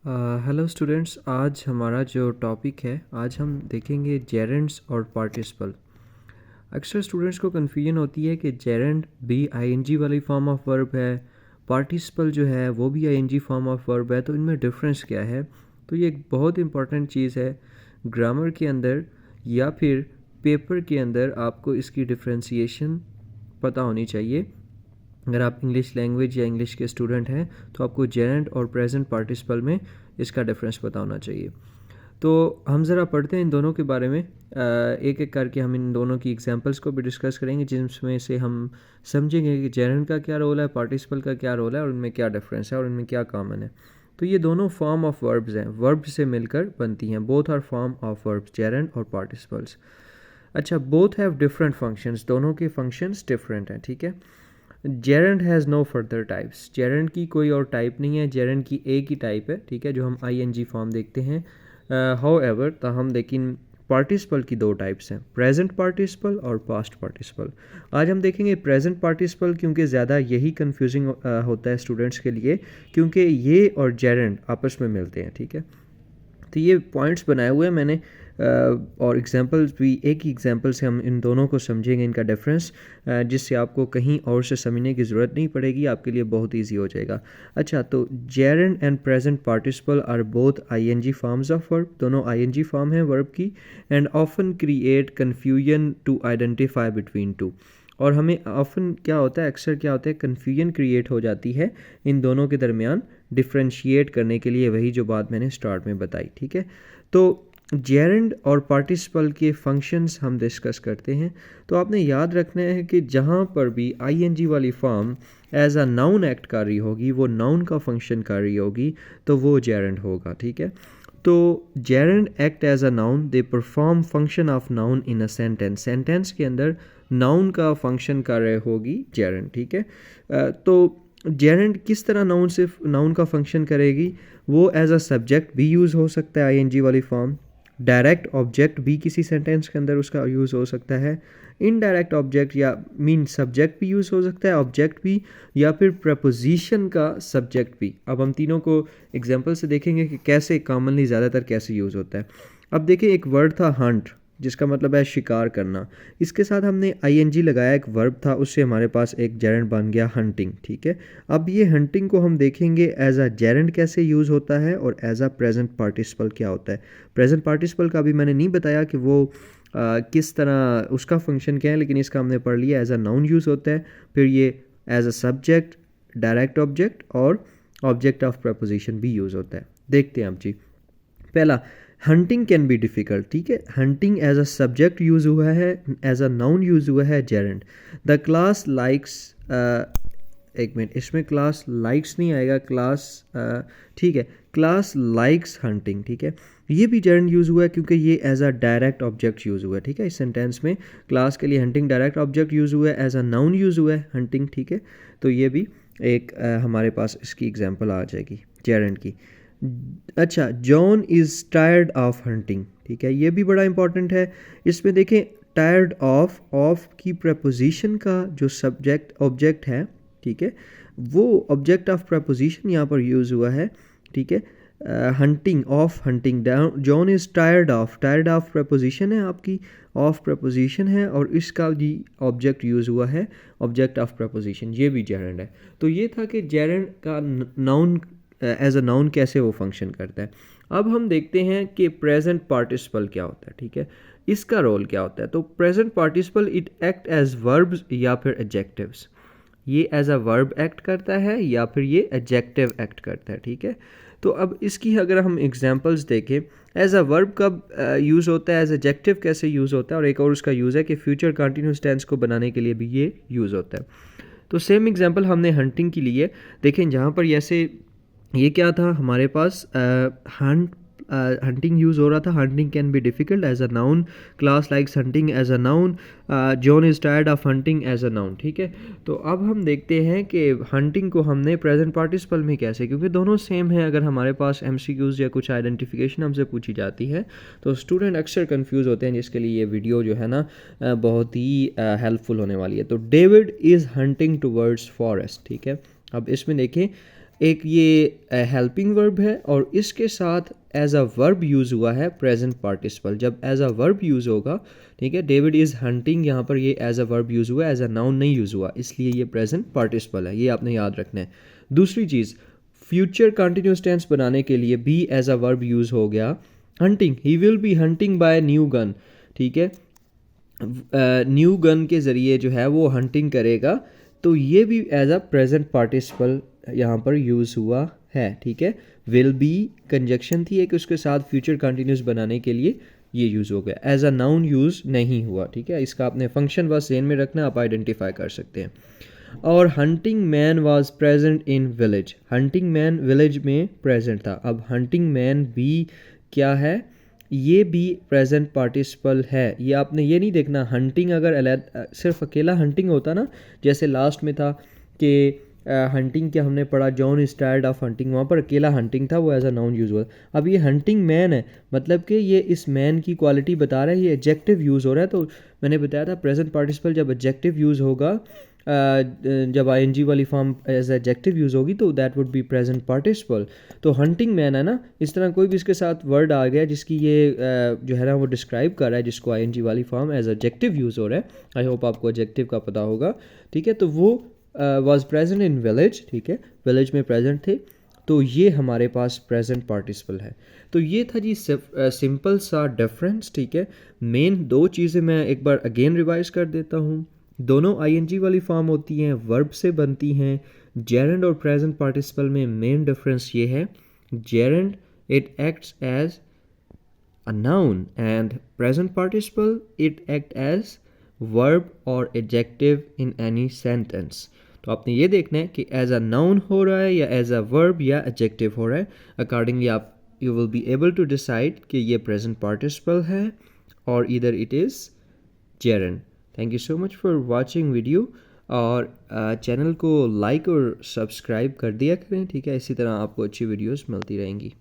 Hello students, आज हमारा जो टॉपिक है, आज हम देखेंगे जेरेंड्स और पार्टिसिपल। अक्सर स्टूडेंट्स को कन्फ्यूजन होती है कि जेरेंड भी आईएनजी वाली फॉर्म ऑफ वर्ब है, पार्टिसिपल जो है वो भी आईएनजी फॉर्म ऑफ वर्ब है, तो इनमें डिफरेंस क्या है। तो ये एक बहुत इंपॉर्टेंट चीज़ है ग्रामर के अंदर या फिर पेपर के अंदर, आपको इसकी डिफ्रेंसीशन पता होनी चाहिए। अगर आप इंग्लिश लैंग्वेज या इंग्लिश के स्टूडेंट हैं तो आपको जेरेंड और प्रेजेंट पार्टिसिपल में इसका डिफरेंस पता होना चाहिए। तो हम ज़रा पढ़ते हैं इन दोनों के बारे में, एक एक करके हम इन दोनों की एग्जांपल्स को भी डिस्कस करेंगे, जिसमें से हम समझेंगे कि जेरेंड का क्या रोल है, पार्टिसिपल का क्या रोल है और उनमें क्या डिफरेंस है और उनमें क्या कॉमन है। तो ये दोनों फॉर्म ऑफ वर्ब्स हैं, वर्ब से मिलकर बनती हैं। Both are form of verbs, gerund और पार्टिसिपल्स। अच्छा, बोथ हैव डिफरेंट फंक्शंस, दोनों के फंक्शंस डिफरेंट हैं, ठीक है। Gerund has no further types, gerund की कोई और टाइप नहीं है, जेरेंड की एक ही टाइप है, ठीक है, जो हम आईएनजी फॉर्म देखते हैं। हाउ एवर ताहम लेकिन पार्टिसिपल की दो टाइप्स हैं, प्रेजेंट पार्टिसिपल और पास्ट पार्टिसिपल। आज हम देखेंगे प्रेजेंट पार्टिसिपल, क्योंकि ज़्यादा यही कन्फ्यूजिंग होता है स्टूडेंट्स के लिए, क्योंकि ये और जेरेंड आपस में मिलते हैं, ठीक है। तो ये पॉइंट्स बनाए हुए हैं मैंने, और एग्जांपल्स भी, एक ही एग्जांपल से हम इन दोनों को समझेंगे, इनका डिफरेंस, जिससे आपको कहीं और से समझने की ज़रूरत नहीं पड़ेगी, आपके लिए बहुत इजी हो जाएगा। अच्छा, तो gerund and present participle are both ING forms of verb, दोनों आईएनजी फॉर्म हैं वर्ब की, and often create confusion to identify between two. और हमें ऑफन क्या होता है, अक्सर क्या होता है, कन्फ्यूजन क्रिएट हो जाती है इन दोनों के दरमियान डिफ्रेंशिएट करने के लिए, वही जो बात मैंने स्टार्ट में बताई, ठीक है। तो जेरेंड और पार्टिसिपल के फंक्शंस हम डिस्कस करते हैं। तो आपने याद रखना है कि जहाँ पर भी आईएनजी वाली form as a noun act कर रही होगी, वो नाउन का फंक्शन कर रही होगी, तो वो जेरेंड होगा, ठीक है। तो gerund act as a noun, they perform function of noun in a sentence, sentence के अंदर नाउन का फंक्शन कर रही होगी जेरेंड, ठीक है। तो जेरेंड किस तरह नाउन से नाउन का फंक्शन करेगी, वो एज अ सब्जेक्ट भी यूज़ हो सकता है आईएनजी वाली फॉर्म, डायरेक्ट ऑब्जेक्ट भी किसी सेंटेंस के अंदर उसका यूज़ हो सकता है, इनडायरेक्ट ऑब्जेक्ट या मीन सब्जेक्ट भी यूज़ हो सकता है, ऑब्जेक्ट भी, या फिर प्रपोजिशन का सब्जेक्ट भी। अब हम तीनों को एग्जांपल से देखेंगे कि कैसे कॉमनली ज़्यादातर कैसे यूज़ होता है। अब देखिए, एक वर्ड था हंट, जिसका मतलब है शिकार करना, इसके साथ हमने आईएनजी लगाया, एक वर्ब था, उससे हमारे पास एक जेरेंड बन गया हंटिंग, ठीक है। अब ये हंटिंग को हम देखेंगे एज अ जेरेंड कैसे यूज़ होता है और एज अ प्रेजेंट पार्टिसिपल क्या होता है। प्रेजेंट पार्टिसिपल का अभी मैंने नहीं बताया कि वो किस तरह उसका फंक्शन क्या है, लेकिन इसका हमने पढ़ लिया, एज अ नाउन यूज़ होता है, फिर ये as a subject, direct object और ऑब्जेक्ट ऑफ प्रपोजिशन भी यूज़ होता है। देखते हैं आप जी। पहला, हंटिंग कैन बी डिफ़िकल्ट, ठीक है। Hunting as a subject use हुआ है, एज अ नाउन यूज़ हुआ है जेरेंड। द क्लास लाइक्स, एक मिनट, इसमें क्लास लाइक्स नहीं आएगा, क्लास, ठीक है, क्लास लाइक्स हंटिंग, ठीक है। ये भी जेरेंड यूज़ हुआ है क्योंकि ये as a direct object use हुआ है, ठीक है। इस सेंटेंस में क्लास के लिए हंटिंग डायरेक्ट ऑब्जेक्ट यूज़ हुआ है, एज अ नाउन यूज़ हुआ है हंटिंग, ठीक है। तो ये भी एक हमारे पास इसकी एग्जांपल आ जाएगी जेरेंड की। अच्छा, John is tired of hunting, ठीक है, ये भी बड़ा इंपॉर्टेंट है। इसमें देखें, टायर्ड ऑफ की प्रपोजिशन का जो सब्जेक्ट ऑब्जेक्ट है, ठीक है, वो ऑब्जेक्ट ऑफ प्रपोजिशन यहाँ पर यूज़ हुआ है, ठीक है। Hunting, of hunting, John is tired of preposition है आपकी, ऑफ प्रपोजिशन है, और इसका भी ऑब्जेक्ट यूज़ हुआ है, ऑब्जेक्ट ऑफ प्रपोजिशन, ये भी जेरेंड है। तो ये था कि जेरेंड का नाउन एज अ नाउन कैसे वो फंक्शन करता है। अब हम देखते हैं कि प्रेजेंट पार्टिसिपल क्या होता है, ठीक है, इसका रोल क्या होता है। तो present participle, it act as verbs या फिर एडजेक्टिव्स, ये एज अ वर्ब एक्ट करता है या फिर ये एडजेक्टिव एक्ट करता है, ठीक है। तो अब इसकी अगर हम एग्जांपल्स देखें, एज अ वर्ब कब यूज़ होता है, एज एडजेक्टिव कैसे यूज़ होता है, और एक और उसका यूज़ है कि फ्यूचर कंटिन्यूस टेंस को बनाने के लिए भी ये यूज़ होता है। तो सेम एग्जांपल हमने हंटिंग की ली है। देखें, जहाँ पर जैसे ये क्या था हमारे पास, हंटिंग यूज़ हो रहा था, hunting can be difficult as a noun, class likes hunting as a noun, John is tired of hunting as a noun, ठीक है। तो अब हम देखते हैं कि हंटिंग को हमने प्रेजेंट पार्टिसिपल में कैसे, क्योंकि दोनों सेम है। अगर हमारे पास एमसीक्यूज़ या कुछ आइडेंटिफिकेशन हमसे पूछी जाती है तो स्टूडेंट अक्सर कंफ्यूज होते हैं, जिसके लिए ये वीडियो जो है ना बहुत ही हेल्पफुल होने वाली है। तो David is hunting towards forest, ठीक है। अब इसमें देखें, एक ये हेल्पिंग वर्ब है और इसके साथ एज अ वर्ब यूज़ हुआ है प्रेजेंट पार्टिसिपल। जब एज अ वर्ब यूज़ होगा, ठीक है, डेविड इज़ हंटिंग, यहाँ पर ये एज अ वर्ब यूज़ हुआ, एज अ नाउन नहीं यूज़ हुआ, इसलिए ये प्रेजेंट पार्टिसिपल है, ये आपने याद रखना है। दूसरी चीज़, फ्यूचर कंटिन्यूस टेंस बनाने के लिए भी एज अ वर्ब यूज़ हो गया hunting, he will be hunting by new gun, ठीक है, न्यू गन के ज़रिए जो है वो हंटिंग करेगा, तो ये भी एज अ प्रेजेंट पार्टिसिपल यहाँ पर यूज़ हुआ है, ठीक है। विल बी कंजक्शन थी एक, उसके साथ फ्यूचर कंटिन्यूस बनाने के लिए ये यूज़ हो गया, एज अ नाउन यूज़ नहीं हुआ, ठीक है। इसका आपने फंक्शन बस ज़हन में रखना, आप आइडेंटिफाई कर सकते हैं। और hunting man was present in village, hunting man village में प्रेजेंट था। अब हंटिंग मैन भी क्या है, ये भी प्रेजेंट पार्टिसिपल है। ये आपने ये नहीं देखना हंटिंग अगर सिर्फ अकेला हंटिंग होता ना, जैसे लास्ट में था कि हंटिंग क्या हमने पढ़ा, John is tired of hunting, वहाँ पर अकेला हंटिंग था, वो एज अ नाउन यूज़ हुआ। अब ये हंटिंग मैन है, मतलब कि ये इस मैन की क्वालिटी बता रहा है, ये एडजेक्टिव यूज़ हो रहा है। तो मैंने बताया था प्रेजेंट पार्टिसिपल जब एडजेक्टिव यूज़ होगा, जब आईएनजी वाली फॉर्म एज एडजेक्टिव यूज़ होगी तो that would be present participle. तो हंटिंग मैन है ना, इस तरह कोई भी इसके साथ वर्ड आ गया जिसकी ये जो है ना वो डिस्क्राइब कर रहा है, जिसको आईएनजी वाली फॉर्म एज एडजेक्टिव यूज़ हो रहा है, आई होप आपको एडजेक्टिव का पता होगा, ठीक है। तो वो वॉज प्रेजेंट इन विलेज, ठीक है, विलेज में प्रेजेंट थे, तो ये हमारे पास प्रेजेंट पार्टिसिपल है। तो ये था जी सिंपल सा डिफरेंस, ठीक है। मेन दो चीज़ें मैं एक बार अगेन रिवाइज कर देता हूँ, दोनों आईएनजी वाली फॉर्म होती हैं, वर्ब से बनती हैं। जेरेंड और प्रेजेंट पार्टिसिपल में मेन डिफरेंस ये है, gerund it acts as a noun and present participle it act as verb or adjective in any sentence। तो आपने ये देखना है कि एज अ नाउन हो रहा है या एज अ वर्ब या एडजेक्टिव हो रहा है। अकॉर्डिंगली आप you will be able to decide कि ये प्रेजेंट पार्टिसिपल है और इधर it is gerund. Thank you so much for watching video, और चैनल को लाइक और सब्सक्राइब कर दिया करें, ठीक है। इसी तरह आपको अच्छी वीडियोस मिलती रहेंगी।